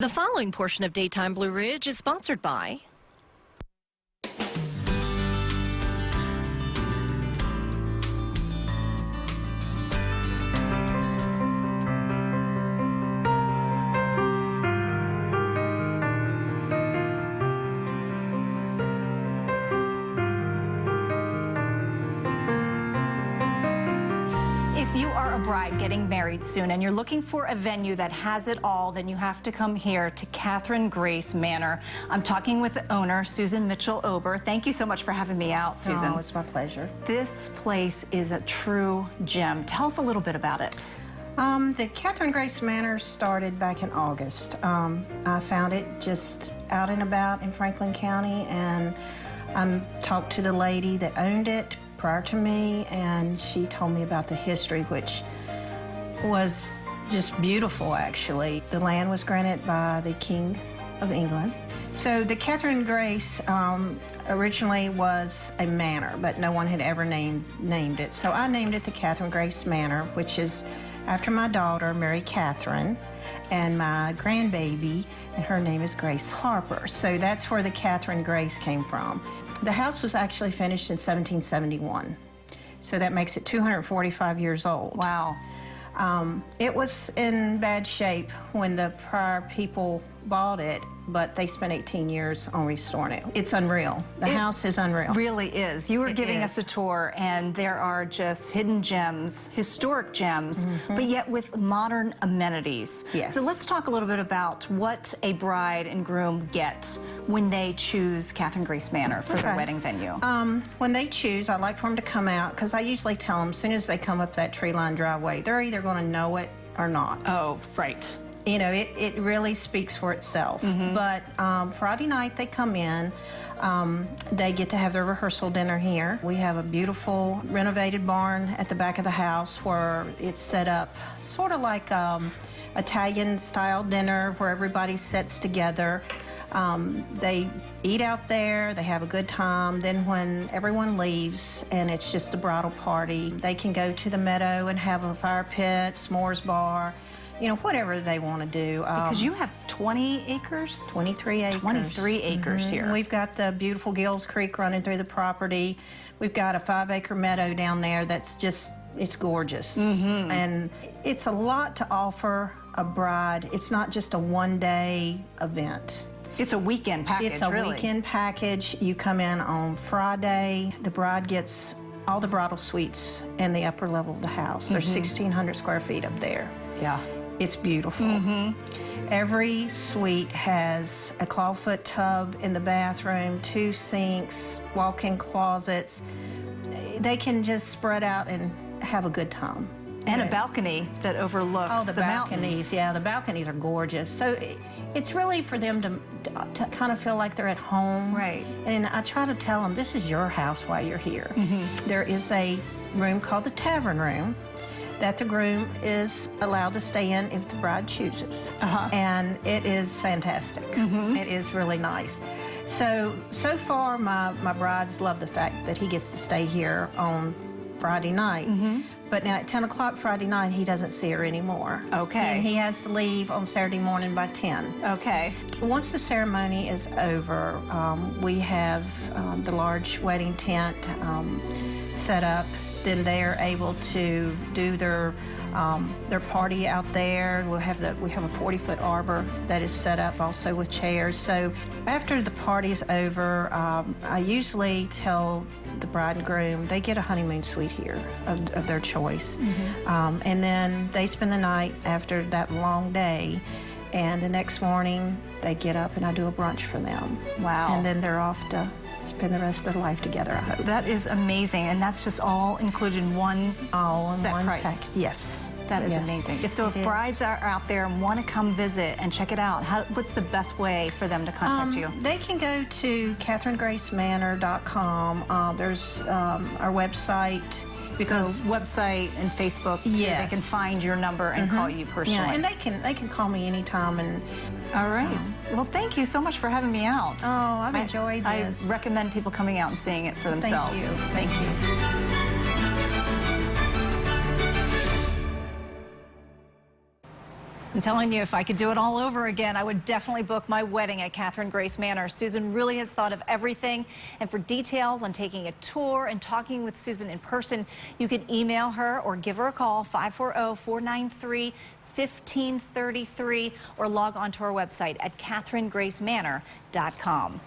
The following portion of Daytime Blue Ridge is sponsored by If you are a bride getting married soon and you're looking for a venue that has it all, then you have to come here to Katherine Grace Manor. I'm talking with the owner, Susan Mitchell-Ober. Thank you so much for having me out, Susan. Oh, it's my pleasure. This place is a true gem. Tell us a little bit about it. The Katherine Grace Manor started back in August. I found it just out and about in Franklin County, and I talked to the lady that owned it prior to me, and she told me about the history, which was just beautiful, actually. The land was granted by the King of England. So the Katherine Grace originally was a manor, but no one had ever named it. So I named it the Katherine Grace Manor, which is after my daughter, Mary Catherine, and my grandbaby, and her name is Grace Harper. So that's where the Katherine Grace came from. The house was actually finished in 1771, so that makes it 245 years old. Wow. It was in bad shape when the prior people bought it, but they spent 18 years on restoring it. It's unreal. The house is unreal. Really is. You were giving us a tour, and there are just hidden gems, historic gems, but yet with modern amenities. Yes. So let's talk a little bit about what a bride and groom get when they choose Katherine Grace Manor for their wedding venue. When they choose, I like for them to come out, because I usually tell them as soon as they come up that tree-lined driveway, they're either going to know it or not. Oh, right. You know, it really speaks for itself. But Friday night they come in, they get to have their rehearsal dinner here. We have a beautiful renovated barn at the back of the house where it's set up sort of like Italian style dinner where everybody sits together. They eat out there, they have a good time. Then when everyone leaves and it's just a bridal party, they can go to the meadow and have a fire pit, s'mores bar, you know, whatever they want to do. Because you have 20 acres? 23 acres. 23 acres here. We've got the beautiful Gills Creek running through the property. We've got a 5-acre meadow down there that's just, it's gorgeous. And it's a lot to offer a bride. It's not just a one-day event. It's a weekend package, It's a weekend package. You come in on Friday. The bride gets all the bridal suites in the upper level of the house. There's 1,600 square feet up there. Yeah. It's beautiful. Every suite has a clawfoot tub in the bathroom, 2 sinks, walk-in closets. They can just spread out and have a good time. And a balcony that overlooks the balconies. mountains. Yeah, the balconies are gorgeous. So it's really for them to kind of feel like they're at home. Right. And I try to tell them, this is your house while you're here. There is a room called the tavern room that the groom is allowed to stay in if the bride chooses. And it is fantastic. It is really nice. So far, my brides love the fact that he gets to stay here on Friday night. But now at 10 o'clock Friday night, he doesn't see her anymore. Okay. And he has to leave on Saturday morning by 10. Okay. Once the ceremony is over, we have the large wedding tent set up. Then they are able to do their party out there. We have a 40-foot arbor that is set up also with chairs. So after the party's over, I usually tell the bride and groom they get a honeymoon suite here of their choice. And then they spend the night after that long day, and the next morning they get up and I do a brunch for them. Wow. And then they're off to spend the rest of their life together, I hope. That is amazing, and that's just all included in one set price. Yes. That is amazing. If brides are out there and want to come visit and check it out, what's the best way for them to contact you? They can go to KatherineGraceManor.com. There's our website. Because so website and Facebook, too, they can find your number and call you personally. Yeah, and they can call me anytime. And all right. Well, thank you so much for having me out. Oh, I've enjoyed this. I recommend people coming out and seeing it for themselves. Thank you. Thank you. I'm telling you, if I could do it all over again, I would definitely book my wedding at Katherine Grace Manor. Susan really has thought of everything. And for details on taking a tour and talking with Susan in person, you can email her or give her a call, 540-493-1533, or log on to our website at katherinegracemanor.com.